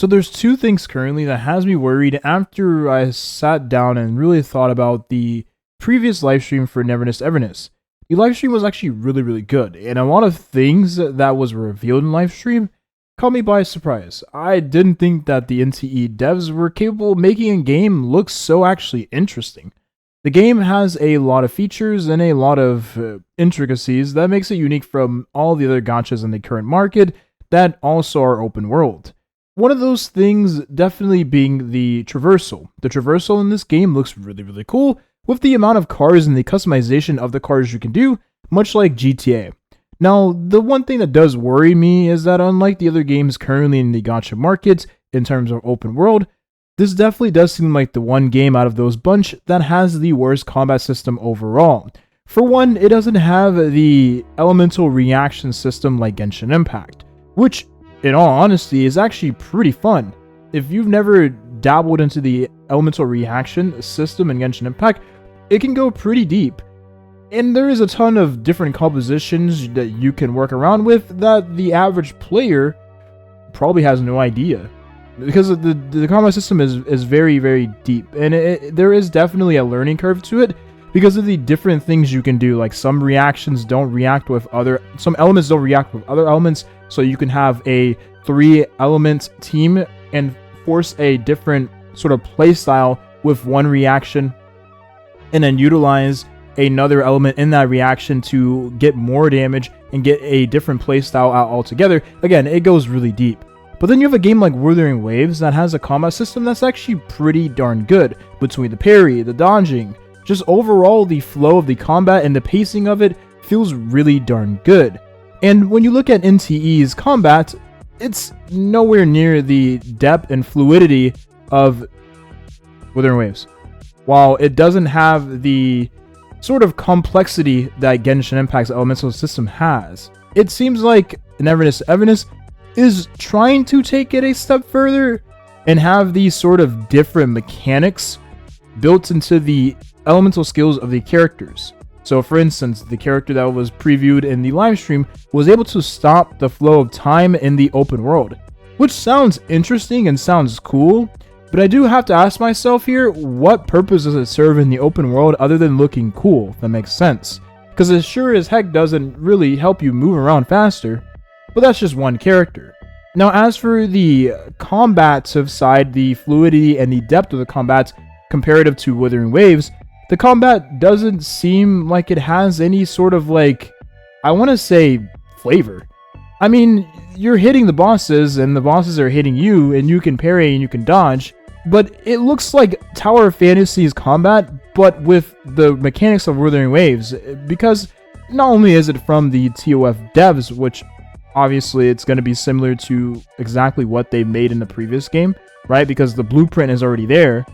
So there's two things currently that has me worried after I sat down and really thought about the previous live stream for Everness. The live stream was actually really, really good, and a lot of things that was revealed in live stream caught me by surprise. I didn't think that the NTE devs were capable of making a game look so actually interesting. The game has a lot of features and a lot of intricacies that makes it unique from all the other gachas in the current market that also are open world. One of those things definitely being the traversal. The traversal in this game looks really, really cool with the amount of cars and the customization of the cars you can do, much like GTA. Now, the one thing that does worry me is that unlike the other games currently in the gacha market in terms of open world, this definitely does seem like the one game out of those bunch that has the worst combat system overall. For one, it doesn't have the elemental reaction system like Genshin Impact, which, in all honesty, is actually pretty fun. If you've never dabbled into the elemental reaction system in Genshin Impact, it can go pretty deep. And there is a ton of different compositions that you can work around with that the average player probably has no idea. Because the combat system is very, very deep. And there is definitely a learning curve to it because of the different things you can do. Like some reactions don't react with some elements don't react with other elements. So you can have a 3-element team and force a different sort of play style with one reaction, and then utilize another element in that reaction to get more damage and get a different playstyle out altogether. Again, it goes really deep. But then you have a game like Wuthering Waves that has a combat system that's actually pretty darn good, between the parry, the dodging, just overall the flow of the combat and the pacing of it feels really darn good. And when you look at NTE's combat, it's nowhere near the depth and fluidity of Wuthering Waves. While it doesn't have the sort of complexity that Genshin Impact's elemental system has, it seems like Everness is trying to take it a step further and have these sort of different mechanics built into the elemental skills of the characters. So for instance, the character that was previewed in the live stream was able to stop the flow of time in the open world, which sounds interesting and sounds cool, but I do have to ask myself here, what purpose does it serve in the open world other than looking cool, if that makes sense? Because it sure as heck doesn't really help you move around faster, but that's just one character. Now as for the combative side, the fluidity and the depth of the combat comparative to Wuthering Waves, the combat doesn't seem like it has any sort of I want to say flavor. I mean, you're hitting the bosses and the bosses are hitting you and you can parry and you can dodge, but it looks like Tower of Fantasy's combat, but with the mechanics of Wuthering Waves, because not only is it from the TOF devs, which obviously it's going to be similar to exactly what they made in the previous game, right? Because the blueprint is already there.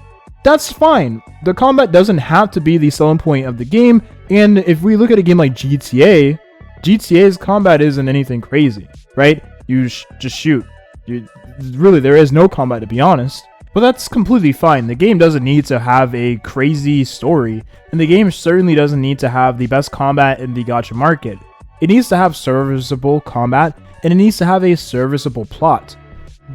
That's fine. The combat doesn't have to be the selling point of the game, and if we look at a game like GTA's combat isn't anything crazy, right? You just shoot. Really, there is no combat, to be honest. But that's completely fine. The game doesn't need to have a crazy story, and the game certainly doesn't need to have the best combat in the gacha market. It needs to have serviceable combat, and it needs to have a serviceable plot.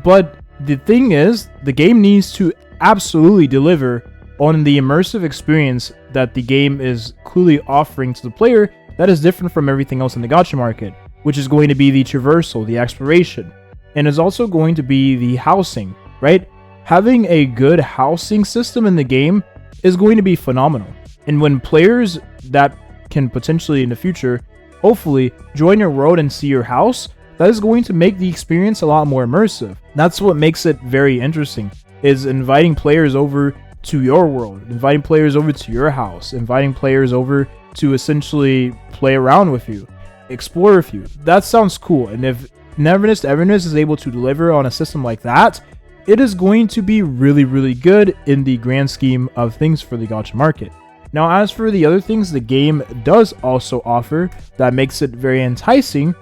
But the thing is, the game needs to absolutely deliver on the immersive experience that the game is clearly offering to the player that is different from everything else in the gacha market, which is going to be the traversal, the exploration, and is also going to be the housing, right? Having a good housing system in the game is going to be phenomenal. And when players that can potentially in the future, hopefully, join your world and see your house, that is going to make the experience a lot more immersive. That's what makes it very interesting, is inviting players over to your world, inviting players over to your house, inviting players over to essentially play around with you, explore with you. That sounds cool. And if Neverness is able to deliver on a system like that, it is going to be really, really good in the grand scheme of things for the gacha market. Now, as for the other things the game does also offer that makes it very enticing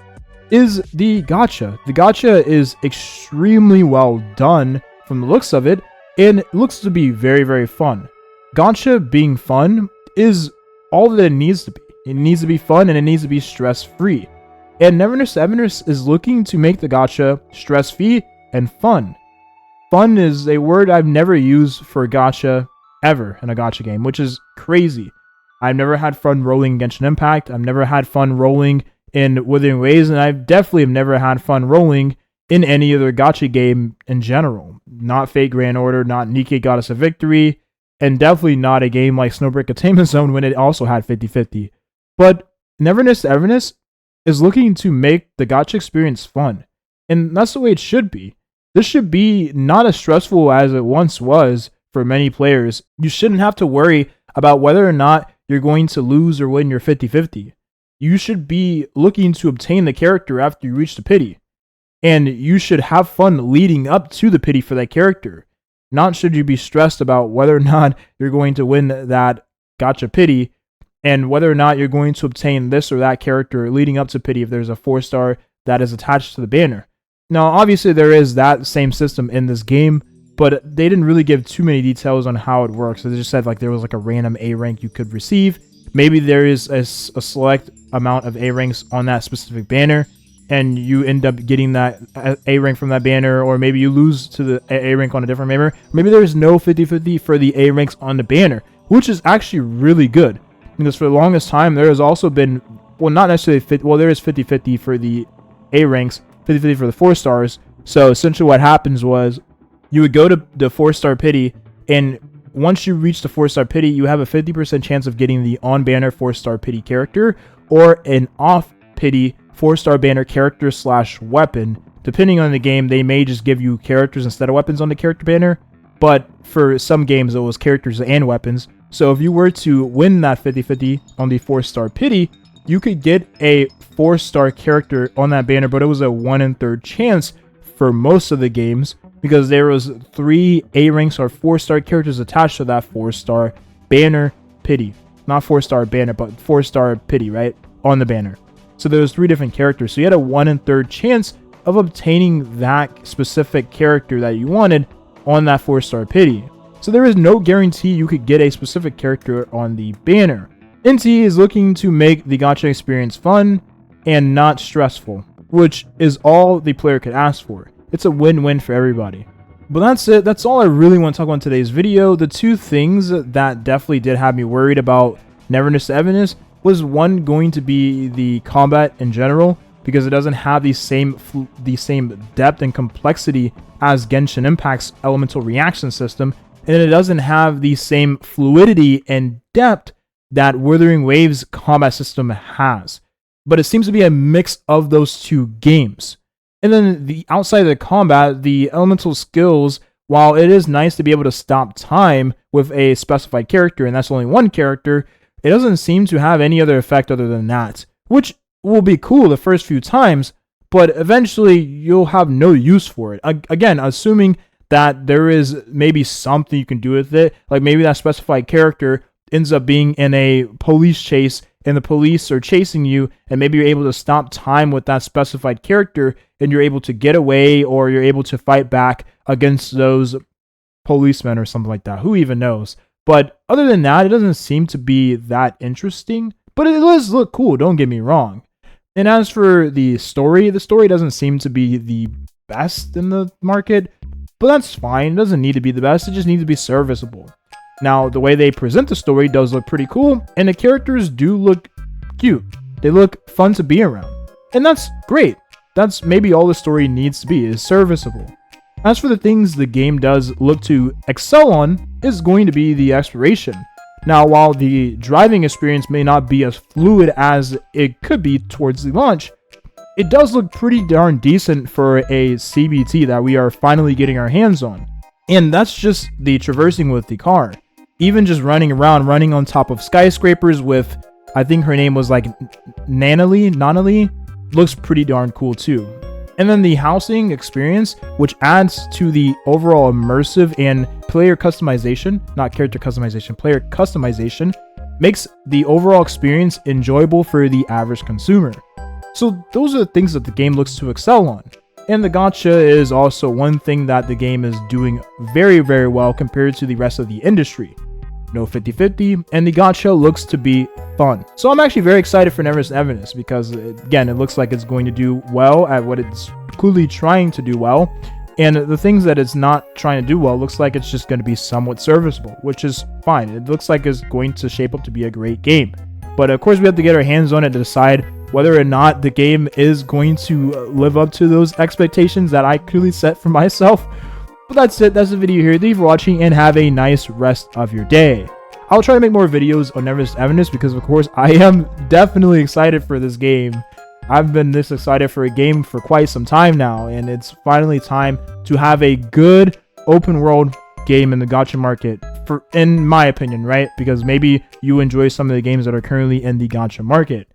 is the gacha. The gacha is extremely well done from the looks of it, and it looks to be very, very fun. Gacha being fun is all that it needs to be. It needs to be fun and it needs to be stress-free. And Neverness is looking to make the gacha stress-free and fun. fun is a word I've never used for gacha ever in a gacha game, which is crazy. I've never had fun rolling Genshin Impact. I've never had fun rolling in Wuthering Waves, and I definitely have never had fun rolling in any other gacha game in general. Not Fate Grand Order, not Nikkei Goddess of Victory, and definitely not a game like Snowbreak Attainment Zone when it also had 50-50. But Neverness to Everness is looking to make the gacha experience fun, and that's the way it should be. This should be not as stressful as it once was for many players. You shouldn't have to worry about whether or not you're going to lose or win your 50-50. You should be looking to obtain the character after you reach the pity. And you should have fun leading up to the pity for that character. Not should you be stressed about whether or not you're going to win that gacha pity and whether or not you're going to obtain this or that character leading up to pity if there's a 4-star that is attached to the banner. Now, obviously, there is that same system in this game, but they didn't really give too many details on how it works. They just said like there was like a random A rank you could receive. Maybe there is a select amount of A ranks on that specific banner, and you end up getting that A rank from that banner, or maybe you lose to the A rank on a different banner. Maybe there's no 50-50 for the A ranks on the banner, which is actually really good. Because for the longest time, there has also been, well, not necessarily, there is 50-50 for the A ranks, 50-50 for the 4-stars. So essentially what happens was you would go to the 4-star pity, and once you reach the 4-star pity, you have a 50% chance of getting the on-banner 4-star pity character or an off-pity 4-star banner character / weapon. Depending on the game, they may just give you characters instead of weapons on the character banner, but for some games, it was characters and weapons. So if you were to win that 50-50 on the 4-star pity, you could get a 4-star character on that banner, but it was a 1 in 3rd chance for most of the games because there was 3 A ranks or 4-star characters attached to that 4-star banner pity. Not 4-star banner, but 4-star pity, right? On the banner. So there was 3 different characters. So you had a 1 in 3rd chance of obtaining that specific character that you wanted on that 4-star pity. So there is no guarantee you could get a specific character on the banner. NTE is looking to make the gacha experience fun and not stressful, which is all the player could ask for. It's a win-win for everybody. But that's it. That's all I really want to talk about in today's video. The 2 things that definitely did have me worried about Neverness to Everness was one going to be the combat in general, because it doesn't have the same depth and complexity as Genshin Impact's elemental reaction system, and it doesn't have the same fluidity and depth that Wuthering Waves combat system has. But it seems to be a mix of those 2 games. And then the outside of the combat, the elemental skills, while it is nice to be able to stop time with a specified character, and that's only one character, it doesn't seem to have any other effect other than that, which will be cool the first few times, but eventually you'll have no use for it. Again, assuming that there is maybe something you can do with it, like maybe that specified character ends up being in a police chase and the police are chasing you, and maybe you're able to stop time with that specified character and you're able to get away, or you're able to fight back against those policemen or something like that. Who even knows? But other than that, it doesn't seem to be that interesting, but it does look cool, don't get me wrong. And as for the story doesn't seem to be the best in the market, but that's fine. It doesn't need to be the best, it just needs to be serviceable. Now, the way they present the story does look pretty cool, and the characters do look cute. They look fun to be around, and that's great. That's maybe all the story needs to be, is serviceable. As for the things the game does look to excel on, is going to be the exploration. Now, while the driving experience may not be as fluid as it could be towards the launch, it does look pretty darn decent for a CBT that we are finally getting our hands on. And that's just the traversing with the car. Even just running around, running on top of skyscrapers with, I think her name was like Nanali, looks pretty darn cool too. And then the housing experience, which adds to the overall immersive and player customization, not character customization, player customization, makes the overall experience enjoyable for the average consumer. So those are the things that the game looks to excel on. And the gacha is also one thing that the game is doing very, very well compared to the rest of the industry. No 50-50, and the gacha looks to be fun. So I'm actually very excited for Neverness to Everness because, again, it looks like it's going to do well at what it's clearly trying to do well. And the things that it's not trying to do well looks like it's just going to be somewhat serviceable, which is fine. It looks like it's going to shape up to be a great game. But of course, we have to get our hands on it to decide whether or not the game is going to live up to those expectations that I clearly set for myself. But that's it. That's the video here. Thank you for watching and have a nice rest of your day. I'll try to make more videos on neverness, everness because, of course, I am definitely excited for this game. I've been this excited for a game for quite some time now, and it's finally time to have a good open world game in the gacha market, in my opinion, right? Because maybe you enjoy some of the games that are currently in the gacha market.